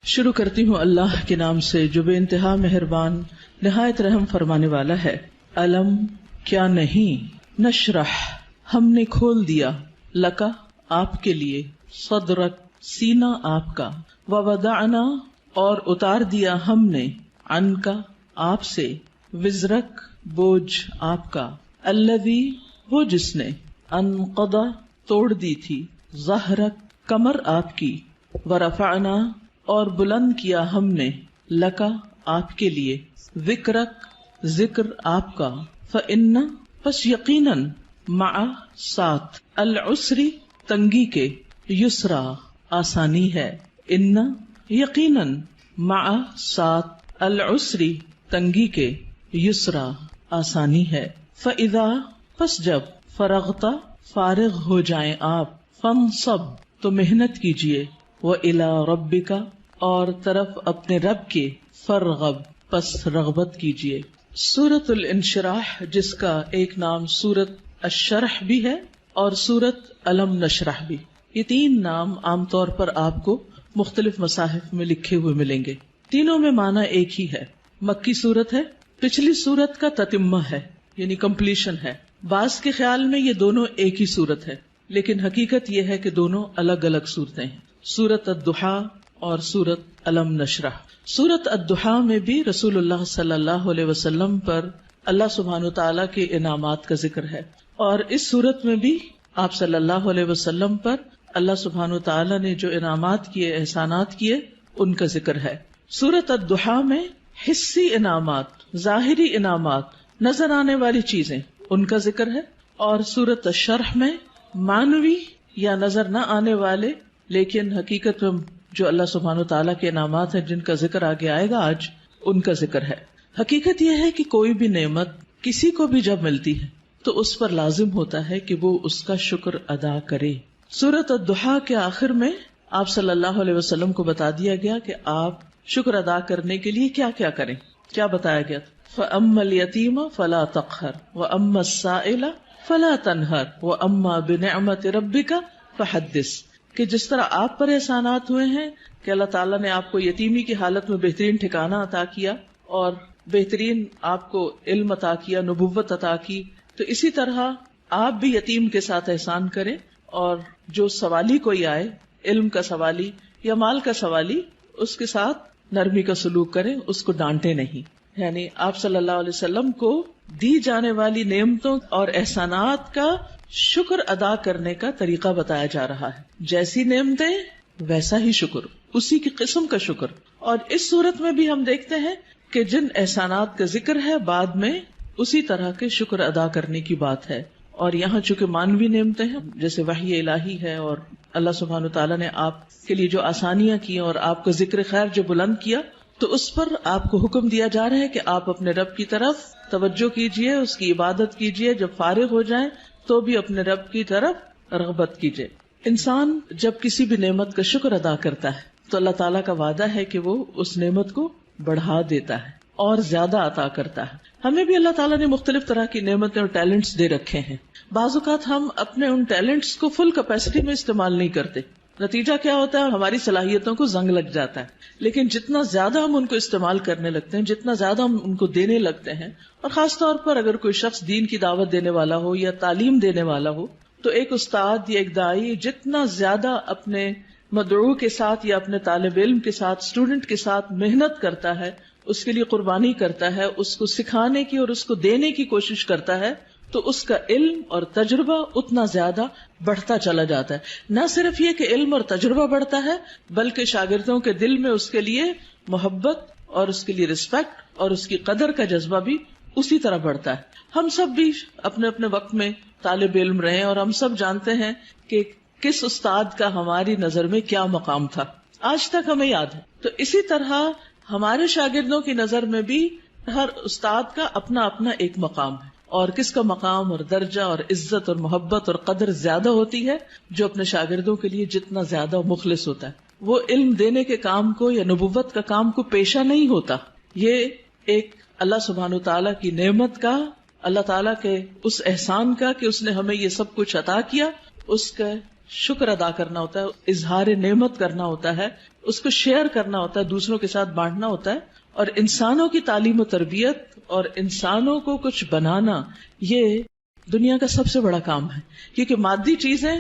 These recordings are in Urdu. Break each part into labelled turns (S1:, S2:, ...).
S1: شروع کرتی ہوں اللہ کے نام سے جو بے انتہا مہربان نہایت رحم فرمانے والا ہے۔ علم کیا نہیں، نشرح ہم نے کھول دیا، لکا آپ کے لیے، صدرک سینہ آپ کا، ووضعنا اور اتار دیا ہم نے، عنکا آپ سے، وزرک بوجھ آپ کا، الذی وہ جس نے، انقضا توڑ دی تھی، ظہرک کمر آپ کی، ورفعنا اور بلند کیا ہم نے، لکا آپ کے لیے، ذکرک ذکر آپ کا، فإن پس یقیناً، مع ساتھ، العسری تنگی کے، یسرا آسانی ہے، ان یقیناً، مع ساتھ، العسری تنگی کے، یسرا آسانی ہے، فإذا پس جب، فرغتا فارغ ہو جائیں آپ، فانصب تو محنت کیجئے، وإلی ربک اور طرف اپنے رب کے، فرغب پس رغبت کیجئے۔ سورۃ الانشراح جس کا ایک نام سورۃ الشرح بھی ہے اور سورۃ الم نشرح بھی، یہ تین نام عام طور پر آپ کو مختلف مصاحف میں لکھے ہوئے ملیں گے۔ تینوں میں معنی ایک ہی ہے، مکی سورت ہے، پچھلی سورت کا تتمہ ہے یعنی کمپلیشن ہے۔ بعض کے خیال میں یہ دونوں ایک ہی سورت ہے، لیکن حقیقت یہ ہے کہ دونوں الگ الگ صورتیں ہیں، سورۃ الضحیٰ اور سورۃ الم نشرح۔ سورۃ الضحیٰ میں بھی رسول اللہ صلی اللہ علیہ وسلم پر اللہ سبحانہ وتعالیٰ کے انعامات کا ذکر ہے، اور اس سورت میں بھی آپ صلی اللہ علیہ وسلم پر اللہ سبحانہ وتعالیٰ نے جو انعامات کیے، احسانات کیے، ان کا ذکر ہے۔ سورۃ الضحیٰ میں حسی انعامات، ظاہری انعامات، نظر آنے والی چیزیں، ان کا ذکر ہے، اور سورۃ الشرح میں معنوی یا نظر نہ آنے والے لیکن حقیقت میں جو اللہ سبحانہ وتعالیٰ کے انعامات ہیں جن کا ذکر آگے آئے گا آج، ان کا ذکر ہے۔ حقیقت یہ ہے کہ کوئی بھی نعمت کسی کو بھی جب ملتی ہے تو اس پر لازم ہوتا ہے کہ وہ اس کا شکر ادا کرے۔ سورۃ الضحیٰ کے آخر میں آپ صلی اللہ علیہ وسلم کو بتا دیا گیا کہ آپ شکر ادا کرنے کے لیے کیا کیا کریں۔ کیا بتایا گیا؟ فَأَمَّا الْيَتِيمَ فَلَا تَقْهَرْ وَأَمَّا السَّائِلَ فَلَا تَنْهَرْ وَأَمَّا بِنِعْمَةِ رَبِّكَ فَحَدِّثْ، کہ جس طرح آپ پر احسانات ہوئے ہیں کہ اللہ تعالیٰ نے آپ کو یتیمی کی حالت میں بہترین ٹھکانہ عطا کیا اور بہترین آپ کو علم عطا کیا، نبوت عطا کی، تو اسی طرح آپ بھی یتیم کے ساتھ احسان کریں، اور جو سوالی کوئی آئے، علم کا سوالی یا مال کا سوالی، اس کے ساتھ نرمی کا سلوک کریں، اس کو ڈانٹے نہیں۔ یعنی آپ صلی اللہ علیہ وسلم کو دی جانے والی نعمتوں اور احسانات کا شکر ادا کرنے کا طریقہ بتایا جا رہا ہے، جیسی نعمتیں ویسا ہی شکر، اسی کی قسم کا شکر۔ اور اس صورت میں بھی ہم دیکھتے ہیں کہ جن احسانات کا ذکر ہے بعد میں اسی طرح کے شکر ادا کرنے کی بات ہے، اور یہاں چونکہ مانوی نعمتیں ہیں جیسے وحی الہی ہے، اور اللہ سبحانہ وتعالیٰ نے آپ کے لیے جو آسانیاں کی اور آپ کا ذکر خیر جو بلند کیا، تو اس پر آپ کو حکم دیا جا رہا ہے کہ آپ اپنے رب کی طرف توجہ کیجئے، اس کی عبادت کیجئے، جب فارغ ہو جائیں تو بھی اپنے رب کی طرف رغبت کیجئے۔ انسان جب کسی بھی نعمت کا شکر ادا کرتا ہے تو اللہ تعالیٰ کا وعدہ ہے کہ وہ اس نعمت کو بڑھا دیتا ہے اور زیادہ عطا کرتا ہے۔ ہمیں بھی اللہ تعالیٰ نے مختلف طرح کی نعمتیں اور ٹیلنٹس دے رکھے ہیں، بعض اوقات ہم اپنے ان ٹیلنٹس کو فل کیپیسٹی میں استعمال نہیں کرتے، نتیجہ کیا ہوتا ہے؟ ہماری صلاحیتوں کو زنگ لگ جاتا ہے۔ لیکن جتنا زیادہ ہم ان کو استعمال کرنے لگتے ہیں، جتنا زیادہ ہم ان کو دینے لگتے ہیں، اور خاص طور پر اگر کوئی شخص دین کی دعوت دینے والا ہو یا تعلیم دینے والا ہو، تو ایک استاد یا ایک داعی جتنا زیادہ اپنے مدعو کے ساتھ یا اپنے طالب علم کے ساتھ، اسٹوڈنٹ کے ساتھ محنت کرتا ہے، اس کے لیے قربانی کرتا ہے، اس کو سکھانے کی اور اس کو دینے کی کوشش کرتا ہے، تو اس کا علم اور تجربہ اتنا زیادہ بڑھتا چلا جاتا ہے۔ نہ صرف یہ کہ علم اور تجربہ بڑھتا ہے، بلکہ شاگردوں کے دل میں اس کے لیے محبت اور اس کے لیے رسپیکٹ اور اس کی قدر کا جذبہ بھی اسی طرح بڑھتا ہے۔ ہم سب بھی اپنے اپنے وقت میں طالب علم رہے اور ہم سب جانتے ہیں کہ کس استاد کا ہماری نظر میں کیا مقام تھا، آج تک ہمیں یاد ہے۔ تو اسی طرح ہمارے شاگردوں کی نظر میں بھی ہر استاد کا اپنا اپنا ایک مقام ہے، اور کس کا مقام اور درجہ اور عزت اور محبت اور قدر زیادہ ہوتی ہے؟ جو اپنے شاگردوں کے لیے جتنا زیادہ مخلص ہوتا ہے، وہ علم دینے کے کام کو یا نبوت کا کام کو پیشہ نہیں ہوتا۔ یہ ایک اللہ سبحانہ تعالیٰ کی نعمت کا، اللہ تعالیٰ کے اس احسان کا کہ اس نے ہمیں یہ سب کچھ عطا کیا، اس کا شکر ادا کرنا ہوتا ہے، اظہار نعمت کرنا ہوتا ہے، اس کو شیئر کرنا ہوتا ہے، دوسروں کے ساتھ بانٹنا ہوتا ہے. اور انسانوں کی تعلیم و تربیت اور انسانوں کو کچھ بنانا یہ دنیا کا سب سے بڑا کام ہے. کیونکہ مادی چیزیں،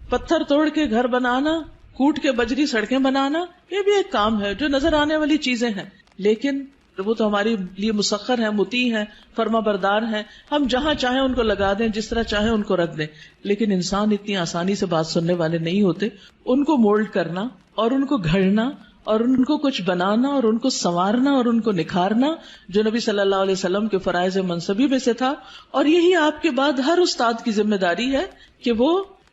S1: پتھر توڑ کے گھر بنانا، کوٹ کے بجری سڑکیں بنانا، یہ بھی ایک کام ہے جو نظر آنے والی چیزیں ہیں، لیکن وہ تو ہمارے لیے مسخر ہیں، مطیع ہیں، فرما بردار ہیں. ہم جہاں چاہیں ان کو لگا دیں، جس طرح چاہیں ان کو رکھ دیں. لیکن انسان اتنی آسانی سے بات سننے والے نہیں ہوتے. ان کو مولڈ کرنا اور ان کو گھڑنا اور ان کو کچھ بنانا اور ان کو سنوارنا اور ان کو نکھارنا، جو نبی صلی اللہ علیہ وسلم کے فرائض منصبی میں سے تھا. اور یہی آپ کے بعد ہر استاد کی ذمہ داری ہے کہ وہ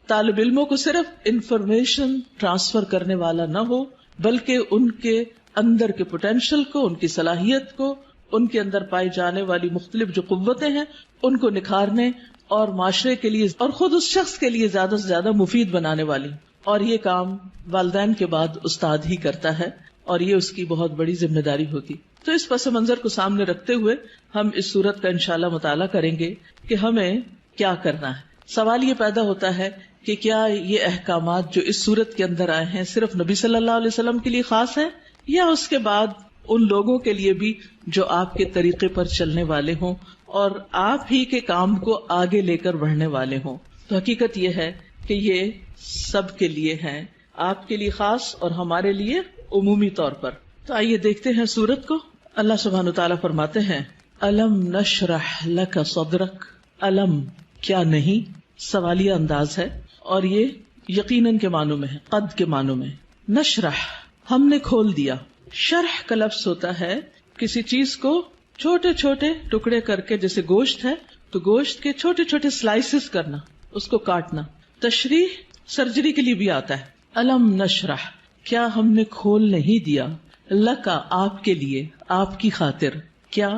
S1: طالب علموں کو صرف انفارمیشن ٹرانسفر کرنے والا نہ ہو، بلکہ ان کے اندر کے پوٹینشل کو، ان کی صلاحیت کو، ان کے اندر پائی جانے والی مختلف جو قوتیں ہیں ان کو نکھارنے اور معاشرے کے لیے اور خود اس شخص کے لیے زیادہ سے زیادہ مفید بنانے والی. اور یہ کام والدین کے بعد استاد ہی کرتا ہے اور یہ اس کی بہت بڑی ذمہ داری ہوتی. تو اس پس منظر کو سامنے رکھتے ہوئے ہم اس صورت کا انشاءاللہ مطالعہ کریں گے کہ ہمیں کیا کرنا ہے. سوال یہ پیدا ہوتا ہے کہ کیا یہ احکامات جو اس صورت کے اندر آئے ہیں صرف نبی صلی اللہ علیہ وسلم کے لیے خاص ہیں یا اس کے بعد ان لوگوں کے لیے بھی جو آپ کے طریقے پر چلنے والے ہوں اور آپ ہی کے کام کو آگے لے کر بڑھنے والے ہوں. تو حقیقت یہ ہے کہ یہ سب کے لیے ہیں، آپ کے لیے خاص اور ہمارے لیے عمومی طور پر. تو آئیے دیکھتے ہیں سورت کو. اللہ سبحانہ وتعالیٰ فرماتے ہیں الم نشرح لک صدرک. الم کیا نہیں، سوالیہ انداز ہے اور یہ یقیناً کے معنوں میں ہے، قد کے معنوں میں. نشرح ہم نے کھول دیا. شرح کا لفظ ہوتا ہے کسی چیز کو چھوٹے چھوٹے ٹکڑے کر کے، جیسے گوشت ہے تو گوشت کے چھوٹے چھوٹے سلائسز کرنا، اس کو کاٹنا. تشریح سرجری کے لیے بھی آتا ہے. الم نشرح کیا ہم نے کھول نہیں دیا، لکا آپ کے لیے، آپ کی خاطر، کیا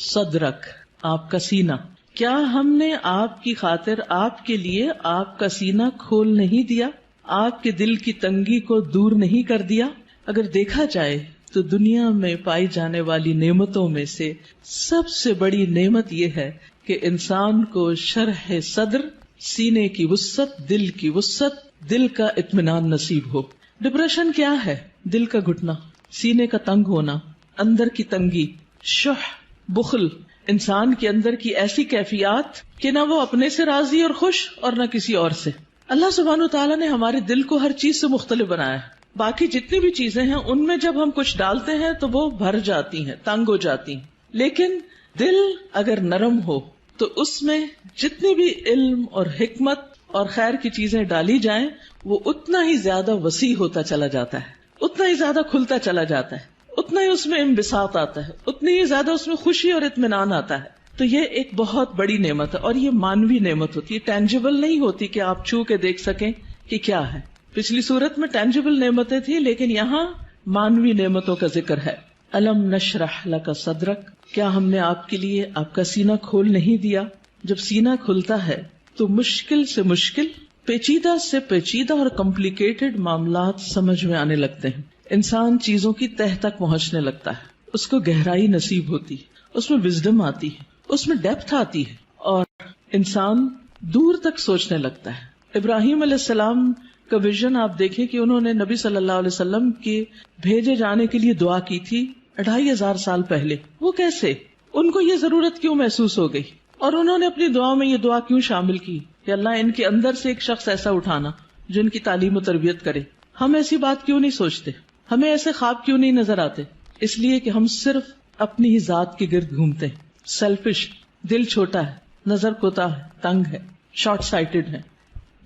S1: صدرک آپ کا سینہ. کیا ہم نے آپ کی خاطر، آپ کے لیے آپ کا سینہ کھول نہیں دیا، آپ کے دل کی تنگی کو دور نہیں کر دیا. اگر دیکھا جائے تو دنیا میں پائی جانے والی نعمتوں میں سے سب سے بڑی نعمت یہ ہے کہ انسان کو شرح صدر، سینے کی وسعت، دل کی وسعت، دل کا اطمینان نصیب ہو. ڈپریشن کیا ہے؟ دل کا گھٹنا، سینے کا تنگ ہونا، اندر کی تنگی، شح، بخل، انسان کے اندر کی ایسی کیفیات کہ نہ وہ اپنے سے راضی اور خوش اور نہ کسی اور سے. اللہ سبحانہ وتعالیٰ نے ہمارے دل کو ہر چیز سے مختلف بنایا ہے. باقی جتنی بھی چیزیں ہیں ان میں جب ہم کچھ ڈالتے ہیں تو وہ بھر جاتی ہیں، تنگ ہو جاتی ہیں. لیکن دل اگر نرم ہو تو اس میں جتنی بھی علم اور حکمت اور خیر کی چیزیں ڈالی جائیں وہ اتنا ہی زیادہ وسیع ہوتا چلا جاتا ہے، اتنا ہی زیادہ کھلتا چلا جاتا ہے، اتنا ہی اس میں انبساط آتا ہے، اتنی ہی زیادہ اس میں خوشی اور اطمینان آتا ہے. تو یہ ایک بہت بڑی نعمت ہے اور یہ مانوی نعمت ہوتی ہے، ٹینجیبل نہیں ہوتی کہ آپ چھو کے دیکھ سکیں کہ کیا ہے. پچھلی صورت میں ٹینجیبل نعمتیں تھیں لیکن یہاں مانوی نعمتوں کا ذکر ہے. الم نشرح لک صدرک کیا ہم نے آپ کے لیے آپ کا سینہ کھول نہیں دیا. جب سینہ کھلتا ہے تو مشکل سے مشکل، پیچیدہ سے پیچیدہ اور کمپلیکیٹڈ معاملات سمجھ میں آنے لگتے ہیں. انسان چیزوں کی تہ تک پہنچنے لگتا ہے، اس کو گہرائی نصیب ہوتی، اس میں وزڈم آتی ہے، اس میں ڈیپتھ آتی ہے اور انسان دور تک سوچنے لگتا ہے. ابراہیم علیہ السلام کا ویژن آپ دیکھیں کہ انہوں نے نبی صلی اللہ علیہ وسلم کے بھیجے جانے کے لیے دعا کی تھی 2500 سال پہلے. وہ کیسے؟ ان کو یہ ضرورت کیوں محسوس ہو گئی اور انہوں نے اپنی دعا میں یہ دعا کیوں شامل کی کہ اللہ ان کے اندر سے ایک شخص ایسا اٹھانا جو ان کی تعلیم و تربیت کرے. ہم ایسی بات کیوں نہیں سوچتے؟ ہمیں ایسے خواب کیوں نہیں نظر آتے؟ اس لیے کہ ہم صرف اپنی ہی ذات کے گرد گھومتے ہیں. سیلفش، دل چھوٹا ہے، نظر کوتا ہے، تنگ ہے، شارٹ سائٹڈ ہے،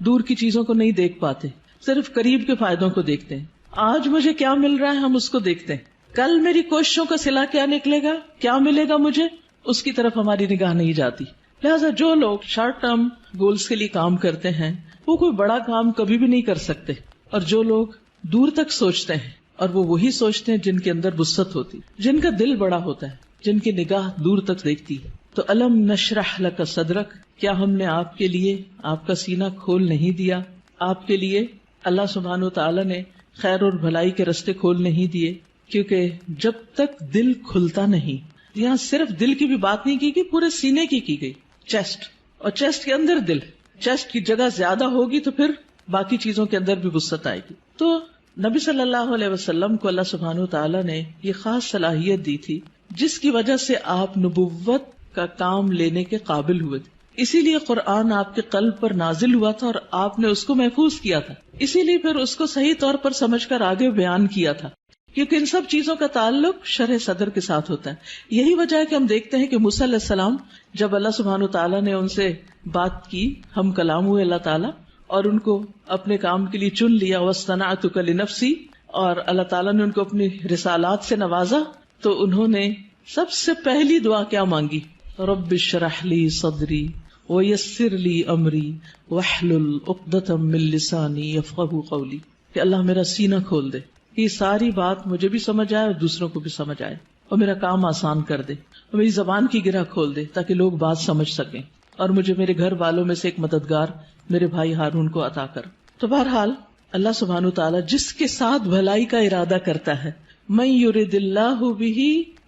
S1: دور کی چیزوں کو نہیں دیکھ پاتے، صرف قریب کے فائدوں کو دیکھتے ہیں. آج مجھے کیا مل رہا ہے ہم اس کو دیکھتے ہیں، کل میری کوششوں کا صلہ کیا نکلے گا، کیا ملے گا مجھے، اس کی طرف ہماری نگاہ نہیں جاتی. لہٰذا جو لوگ شارٹ ٹرم گولز کے لیے کام کرتے ہیں وہ کوئی بڑا کام کبھی بھی نہیں کر سکتے، اور جو لوگ دور تک سوچتے ہیں اور وہ وہی سوچتے ہیں جن کے اندر وسعت ہوتی، جن کا دل بڑا ہوتا ہے، جن کی نگاہ دور تک دیکھتی ہے. تو الم نشرح لک صدرک کیا ہم نے آپ کے لیے آپ کا سینہ کھول نہیں دیا. آپ کے لیے اللہ سبحانہ و تعالیٰ نے خیر اور بھلائی کے رستے کھول نہیں دیے، کیونکہ جب تک دل کھلتا نہیں، یہاں صرف دل کی بھی بات نہیں کی گئی، پورے سینے کی گئی، چیسٹ، اور چیسٹ کے اندر دل. چیسٹ کی جگہ زیادہ ہوگی تو پھر باقی چیزوں کے اندر بھی وسعت آئے گی. تو نبی صلی اللہ علیہ وسلم کو اللہ سبحانہ وتعالی نے یہ خاص صلاحیت دی تھی جس کی وجہ سے آپ نبوت کا کام لینے کے قابل ہوئے تھے. اسی لیے قرآن آپ کے قلب پر نازل ہوا تھا اور آپ نے اس کو محفوظ کیا تھا. اسی لیے پھر اس کو صحیح طور پر سمجھ کر آگے بیان کیا تھا، کیونکہ ان سب چیزوں کا تعلق شرح صدر کے ساتھ ہوتا ہے. یہی وجہ ہے کہ ہم دیکھتے ہیں کہ موسیٰ علیہ السلام جب اللہ سبحانہ تعالیٰ نے ان سے بات کی، ہم کلام ہوئے اللہ تعالیٰ، اور ان کو اپنے کام کے لیے چن لیا، وَاصْطَنَعْتُكَ لِنَفْسِي، اور اللہ تعالیٰ نے ان کو اپنی رسالات سے نوازا، تو انہوں نے سب سے پہلی دعا کیا مانگی؟ رب اشرح لی صدری ویسر لی امری واحلل عقدۃ من لسانی یفقہوا قولی، کہ اللہ میرا سینہ کھول دے، یہ ساری بات مجھے بھی سمجھ آئے اور دوسروں کو بھی سمجھ آئے، اور میرا کام آسان کر دے، اور میری زبان کی گرہ کھول دے تاکہ لوگ بات سمجھ سکیں، اور مجھے میرے گھر والوں میں سے ایک مددگار میرے بھائی ہارون کو عطا کر. تو بہرحال اللہ سبحانہ تعالیٰ جس کے ساتھ بھلائی کا ارادہ کرتا ہے، من یرد اللہ بہ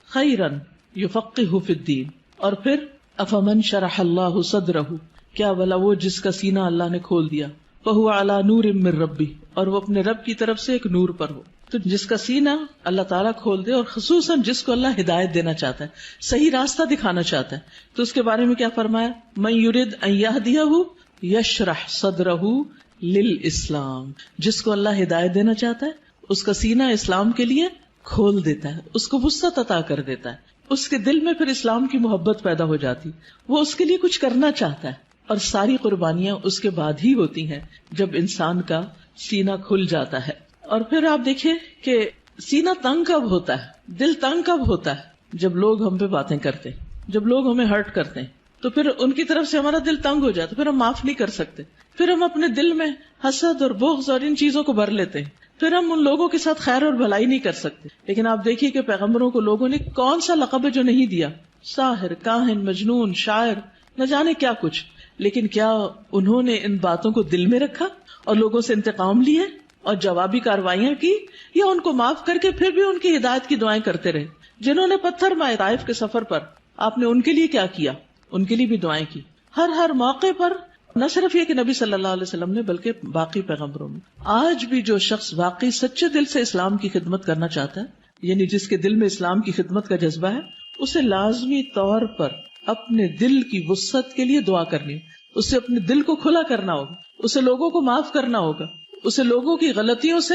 S1: خیرا یفقہہ فی الدین، اور پھر افمن شرح اللہ صدرہ، کیا بھلا وہ جس کا سینہ اللہ نے کھول دیا، فہو علی نور من ربہ، اور وہ اپنے رب کی طرف سے ایک نور پر ہو. تو جس کا سینہ اللہ تعالیٰ کھول دے، اور خصوصاً جس کو اللہ ہدایت دینا چاہتا ہے، صحیح راستہ دکھانا چاہتا ہے، تو اس کے بارے میں کیا فرمایا؟ من یرد ان یہدیہ یشرح صدرہ للاسلام، جس کو اللہ ہدایت دینا چاہتا ہے اس کا سینہ اسلام کے لیے کھول دیتا ہے، اس کو وسعت عطا کر دیتا ہے، اس کے دل میں پھر اسلام کی محبت پیدا ہو جاتی، وہ اس کے لیے کچھ کرنا چاہتا ہے. اور ساری قربانیاں اس کے بعد ہی ہوتی ہیں جب انسان کا سینہ کھل جاتا ہے. اور پھر آپ دیکھیں کہ سینہ تنگ کب ہوتا ہے، دل تنگ کب ہوتا ہے؟ جب لوگ ہم پہ باتیں کرتے، جب لوگ ہمیں ہرٹ کرتے ہیں، تو پھر ان کی طرف سے ہمارا دل تنگ ہو جاتا، پھر ہم معاف نہیں کر سکتے، پھر ہم اپنے دل میں حسد اور بغض اور ان چیزوں کو بھر لیتے ہیں، پھر ہم ان لوگوں کے ساتھ خیر اور بھلائی نہیں کر سکتے. لیکن آپ دیکھیے کہ پیغمبروں کو لوگوں نے کون سا لقب ہے جو نہیں دیا، ساحر، کاہن، مجنون، شاعر، نہ جانے کیا کچھ. لیکن کیا انہوں نے ان باتوں کو دل میں رکھا اور لوگوں سے انتقام لیے اور جوابی کارروائیاں کی، یا ان کو معاف کر کے پھر بھی ان کی ہدایت کی دعائیں کرتے رہے؟ جنہوں نے پتھر مارے طائف کے سفر پر، آپ نے ان کے لیے کیا کیا؟ ان کے لیے بھی دعائیں کی. ہر موقع پر، نہ صرف یہ کہ نبی صلی اللہ علیہ وسلم نے، بلکہ باقی پیغمبروں میں. آج بھی جو شخص واقعی سچے دل سے اسلام کی خدمت کرنا چاہتا ہے، یعنی جس کے دل میں اسلام کی خدمت کا جذبہ ہے، اسے لازمی طور پر اپنے دل کی وسعت کے لیے دعا کرنی، اسے اپنے دل کو کھلا کرنا ہوگا، اسے لوگوں کو معاف کرنا ہوگا، اسے لوگوں کی غلطیوں سے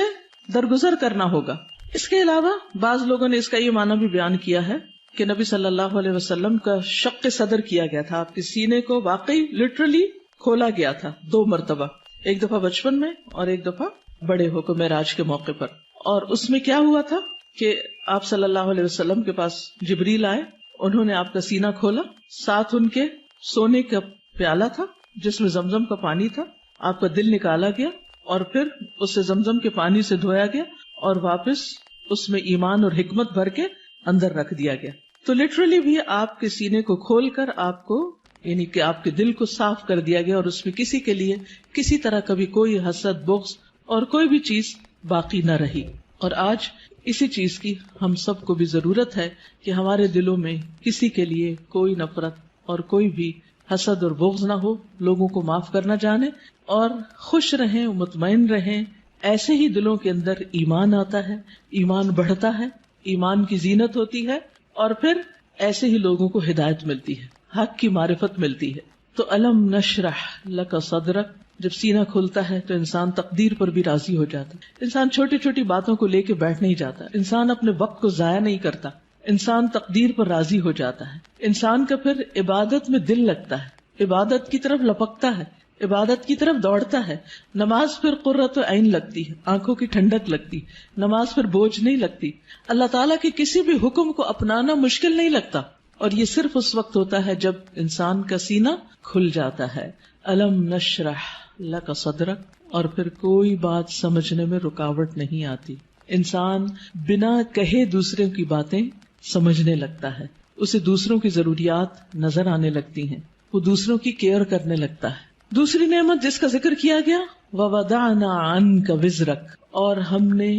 S1: درگزر کرنا ہوگا. اس کے علاوہ بعض لوگوں نے اس کا یہ معنی بھی بیان کیا ہے کہ نبی صلی اللہ علیہ وسلم کا شق صدر کیا گیا تھا، آپ کے سینے کو واقعی لٹرلی کھولا گیا تھا 2 مرتبہ، ایک دفعہ بچپن میں اور ایک دفعہ بڑے ہو کر معراج کے موقع پر. اور اس میں کیا ہوا تھا کہ آپ صلی اللہ علیہ وسلم کے پاس جبریل آئے، انہوں نے آپ کا سینہ کھولا، ساتھ ان کے سونے کا پیالہ تھا جس میں زمزم کا پانی تھا، آپ کا دل نکالا گیا اور پھر اسے زمزم کے پانی سے دھویا گیا اور واپس اس میں ایمان اور حکمت بھر کے اندر رکھ دیا گیا. تو لٹرلی بھی آپ کے سینے کو کھول کر آپ کو، یعنی کہ آپ کے دل کو صاف کر دیا گیا، اور اس میں کسی کے لیے کسی طرح کبھی کوئی حسد، بغض اور کوئی بھی چیز باقی نہ رہی. اور آج اسی چیز کی ہم سب کو بھی ضرورت ہے کہ ہمارے دلوں میں کسی کے لیے کوئی نفرت اور کوئی بھی حسد اور بغض نہ ہو، لوگوں کو معاف کرنا جانے اور خوش رہیں، مطمئن رہیں. ایسے ہی دلوں کے اندر ایمان آتا ہے، ایمان بڑھتا ہے، ایمان کی زینت ہوتی ہے، اور پھر ایسے ہی لوگوں کو ہدایت ملتی ہے، حق کی معرفت ملتی ہے. تو الم نشرح لک صدرک، جب سینہ کھلتا ہے تو انسان تقدیر پر بھی راضی ہو جاتا ہے. انسان چھوٹی چھوٹی باتوں کو لے کے بیٹھ نہیں جاتا، انسان اپنے وقت کو ضائع نہیں کرتا، انسان تقدیر پر راضی ہو جاتا ہے. انسان کا پھر عبادت میں دل لگتا ہے، عبادت کی طرف لپکتا ہے، عبادت کی طرف دوڑتا ہے. نماز پھر قرۃ عین لگتی ہے، آنکھوں کی ٹھنڈک لگتی، نماز پھر بوجھ نہیں لگتی. اللہ تعالیٰ کے کسی بھی حکم کو اپنانا مشکل نہیں لگتا، اور یہ صرف اس وقت ہوتا ہے جب انسان کا سینہ کھل جاتا ہے. الم نشرح لک صدرک، اور پھر کوئی بات سمجھنے میں رکاوٹ نہیں آتی. انسان بنا کہے دوسروں کی باتیں سمجھنے لگتا ہے، اسے دوسروں کی ضروریات نظر آنے لگتی ہیں، وہ دوسروں کی کیئر کرنے لگتا ہے. دوسری نعمت جس کا ذکر کیا گیا، وَوَضَعْنَا عَنْكَ وِزْرَكَ، اور ہم نے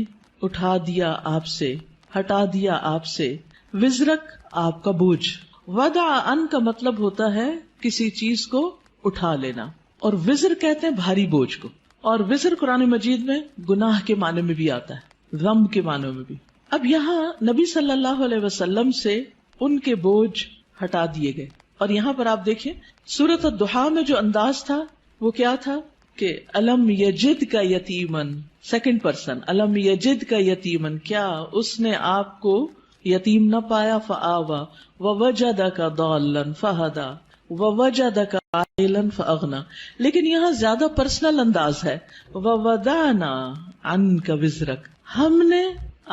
S1: اٹھا دیا آپ سے، ہٹا دیا آپ سے، وزرک آپ کا بوجھ. وضع عن کا مطلب ہوتا ہے کسی چیز کو اٹھا لینا، اور وزر کہتے ہیں بھاری بوجھ کو. اور وزر قرآن مجید میں گناہ کے معنی میں بھی آتا ہے، ذنب کے معنی میں بھی۔ اب یہاں نبی صلی اللہ علیہ وسلم سے ان کے بوجھ ہٹا دیے گئے، اور یہاں پر آپ دیکھیں سورۃ الضحیٰ میں جو انداز تھا وہ کیا تھا کہ الم یجد کا یتیمن، سیکنڈ پرسن، الم یجد کا یتیمن، کیا اس نے آپ کو یتیم نہ پایا، فآوا ووجدک ضالا فہدی ووجدک عائلا فاغنی۔ لیکن یہاں زیادہ پرسنل انداز ہے، ووضعنا عنک وزرک، ہم نے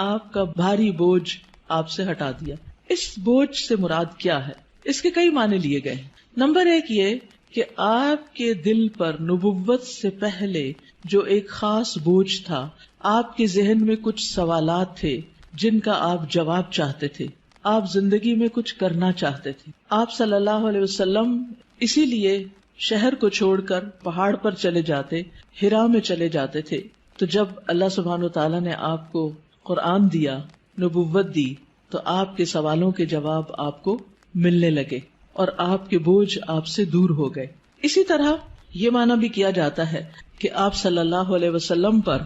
S1: آپ کا بھاری بوجھ آپ سے ہٹا دیا۔ اس بوجھ سے مراد کیا ہے؟ اس کے کئی معنی لیے گئے ہیں۔ نمبر ایک یہ کہ آپ کے دل پر نبوت سے پہلے جو ایک خاص بوجھ تھا، آپ کے ذہن میں کچھ سوالات تھے جن کا آپ جواب چاہتے تھے، آپ زندگی میں کچھ کرنا چاہتے تھے۔ آپ صلی اللہ علیہ وسلم اسی لیے شہر کو چھوڑ کر پہاڑ پر چلے جاتے، ہرا میں چلے جاتے تھے۔ تو جب اللہ سبحانہ وتعالیٰ نے آپ کو قرآن دیا، نبوت دی، تو آپ کے سوالوں کے جواب آپ کو ملنے لگے اور آپ کے بوجھ آپ سے دور ہو گئے۔ اسی طرح یہ معنی بھی کیا جاتا ہے کہ آپ صلی اللہ علیہ وسلم پر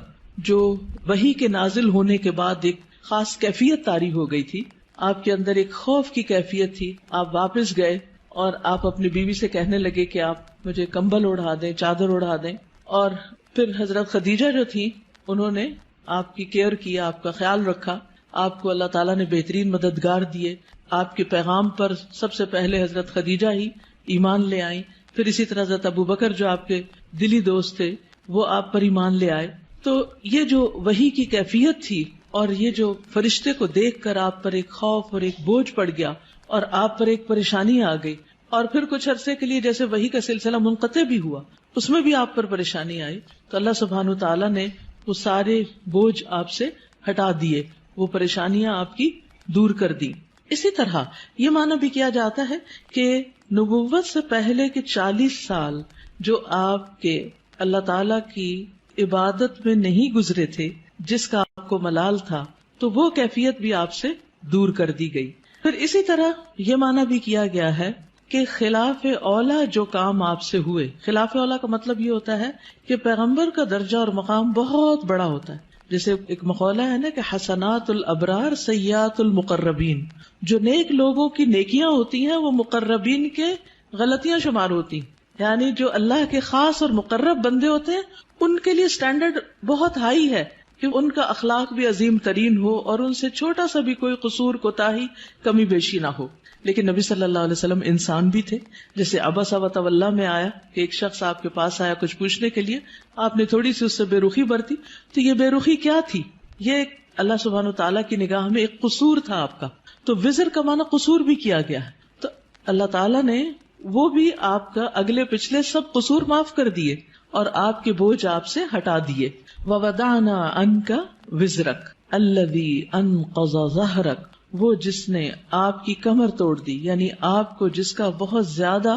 S1: جو وحی کے نازل ہونے کے بعد ایک خاص کیفیت طاری ہو گئی تھی، آپ کے اندر ایک خوف کی کیفیت تھی۔ آپ واپس گئے اور آپ اپنی بیوی سے کہنے لگے کہ آپ مجھے کمبل اڑا دیں، چادر اڑا دیں، اور پھر حضرت خدیجہ جو تھی انہوں نے آپ کی کیئر کیا، آپ کا خیال رکھا، آپ کو اللہ تعالیٰ نے بہترین مددگار دیے۔ آپ کے پیغام پر سب سے پہلے حضرت خدیجہ ہی ایمان لے آئیں، پھر اسی طرح حضرت ابوبکر جو آپ کے دلی دوست تھے وہ آپ پر ایمان لے آئے۔ تو یہ جو وحی کی کیفیت تھی اور یہ جو فرشتے کو دیکھ کر آپ پر ایک خوف اور ایک بوجھ پڑ گیا اور آپ پر ایک پریشانی آ گئی، اور پھر کچھ عرصے کے لیے جیسے وحی کا سلسلہ منقطع بھی ہوا، اس میں بھی آپ پر پریشانی آئی، تو اللہ سبحانہ تعالیٰ نے وہ سارے بوجھ آپ سے ہٹا دیے، وہ پریشانیاں آپ کی دور کر دی۔ اسی طرح یہ معنی بھی کیا جاتا ہے کہ نبوت سے پہلے کے 40 سال جو آپ کے اللہ تعالیٰ کی عبادت میں نہیں گزرے تھے، جس کا آپ کو ملال تھا، تو وہ کیفیت بھی آپ سے دور کر دی گئی۔ پھر اسی طرح یہ معنی بھی کیا گیا ہے کہ خلاف اولا جو کام آپ سے ہوئے، خلاف اولا کا مطلب یہ ہوتا ہے کہ پیغمبر کا درجہ اور مقام بہت بڑا ہوتا ہے۔ جیسے ایک مقولہ ہے نا کہ حسنات الابرار سیئات المقربین، جو نیک لوگوں کی نیکیاں ہوتی ہیں وہ مقربین کے غلطیاں شمار ہوتی ہیں، یعنی جو اللہ کے خاص اور مقرب بندے ہوتے ہیں ان کے لیے سٹینڈرڈ بہت ہائی ہے کہ ان کا اخلاق بھی عظیم ترین ہو اور ان سے چھوٹا سا بھی کوئی قصور، کوتاہی، کمی بیشی نہ ہو۔ لیکن نبی صلی اللہ علیہ وسلم انسان بھی تھے، جیسے عبس وتولی میں آیا کہ ایک شخص آپ کے پاس آیا کچھ پوچھنے کے لیے، آپ نے تھوڑی سی اس سے بے رخی برتی، تو یہ بے رخی کیا تھی؟ یہ اللہ سبحانہ تعالیٰ کی نگاہ میں ایک قصور تھا آپ کا، تو وزر کا معنی قصور بھی کیا گیا ہے۔ تو اللہ تعالیٰ نے وہ بھی آپ کا اگلے پچھلے سب قصور معاف کر دیے اور آپ کے بوجھ آپ سے ہٹا دیے۔ وَوَضَعْنَا عَنْكَ وِزْرَكَ الَّذِي أَنْقَضَ ظَهْرَكَ، وہ جس نے آپ کی کمر توڑ دی، یعنی آپ کو جس کا بہت زیادہ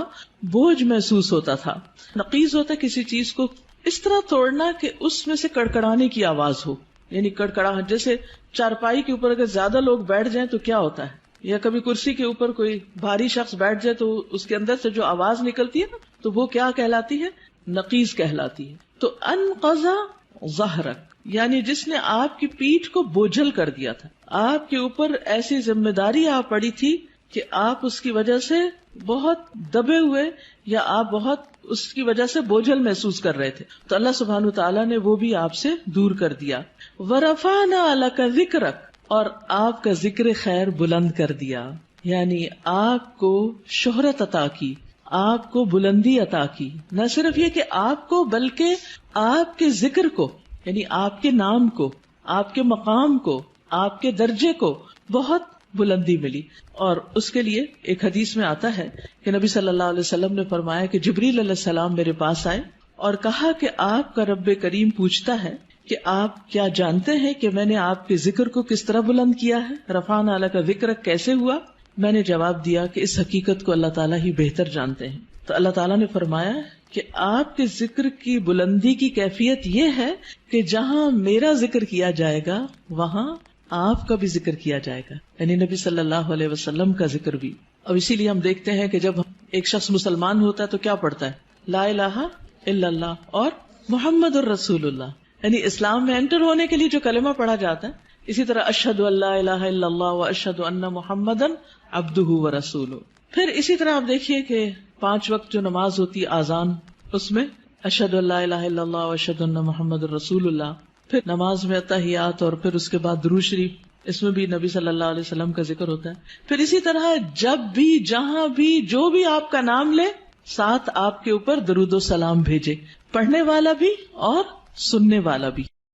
S1: بوجھ محسوس ہوتا تھا۔ نقیض ہوتا ہے کسی چیز کو اس طرح توڑنا کہ اس میں سے کڑکڑانے کی آواز ہو، یعنی کڑکڑاہٹ، جیسے چارپائی کے اوپر اگر زیادہ لوگ بیٹھ جائیں تو کیا ہوتا ہے، یا کبھی کرسی کے اوپر کوئی بھاری شخص بیٹھ جائے تو اس کے اندر سے جو آواز نکلتی ہے نا، تو وہ کیا کہلاتی ہے؟ نقیض کہلاتی ہے۔ تو انقض ظہرک یعنی جس نے آپ کی پیٹھ کو بوجھل کر دیا تھا، آپ کے اوپر ایسی ذمہ داری آ پڑی تھی کہ آپ اس کی وجہ سے بہت دبے ہوئے یا آپ بہت اس کی وجہ سے بوجھل محسوس کر رہے تھے، تو اللہ سبحانہ تعالیٰ نے وہ بھی آپ سے دور کر دیا۔ وَرَفَعْنَا لَكَ ذِكْرَكَ، اور آپ کا ذکر خیر بلند کر دیا، یعنی آپ کو شہرت عطا کی، آپ کو بلندی عطا کی، نہ صرف یہ کہ آپ کو بلکہ آپ کے ذکر کو، یعنی آپ کے نام کو، آپ کے مقام کو، آپ کے درجے کو بہت بلندی ملی۔ اور اس کے لیے ایک حدیث میں آتا ہے کہ نبی صلی اللہ علیہ وسلم نے فرمایا کہ جبریل علیہ السلام میرے پاس آئے اور کہا کہ آپ کا رب کریم پوچھتا ہے کہ آپ کیا جانتے ہیں کہ میں نے آپ کے ذکر کو کس طرح بلند کیا ہے؟ رفعنا لک ذکرک کیسے ہوا؟ میں نے جواب دیا کہ اس حقیقت کو اللہ تعالیٰ ہی بہتر جانتے ہیں۔ تو اللہ تعالیٰ نے فرمایا کہ آپ کے ذکر کی بلندی کی کیفیت یہ ہے کہ جہاں میرا ذکر کیا جائے گا وہاں آپ کا بھی ذکر کیا جائے گا، یعنی نبی صلی اللہ علیہ وسلم کا ذکر بھی۔ اور اسی لیے ہم دیکھتے ہیں کہ جب ایک شخص مسلمان ہوتا ہے تو کیا پڑھتا ہے؟ لا الہ الا اللہ اور محمد الرسول اللہ، یعنی اسلام میں انٹر ہونے کے لیے جو کلمہ پڑھا جاتا ہے. اسی طرح اشہد ان لا الہ الا اللہ و اشہد ان محمدن عبدہ و رسولہ. پھر اسی طرح آپ دیکھیے کہ 5 وقت جو نماز ہوتی ہے آذان، اس میں اشہد ان لا الہ الا اللہ و اشہد ان محمد الرسول اللہ. پھر نماز میں اتحیات اور پھر اس کے بعد درود شریف، اس میں بھی نبی صلی اللہ علیہ وسلم کا ذکر ہوتا ہے. پھر اسی طرح جب بھی جہاں بھی جو بھی آپ کا نام لے ساتھ آپ کے اوپر درود و سلام بھیجے، پڑھنے والا بھی اور سننے والا بھی.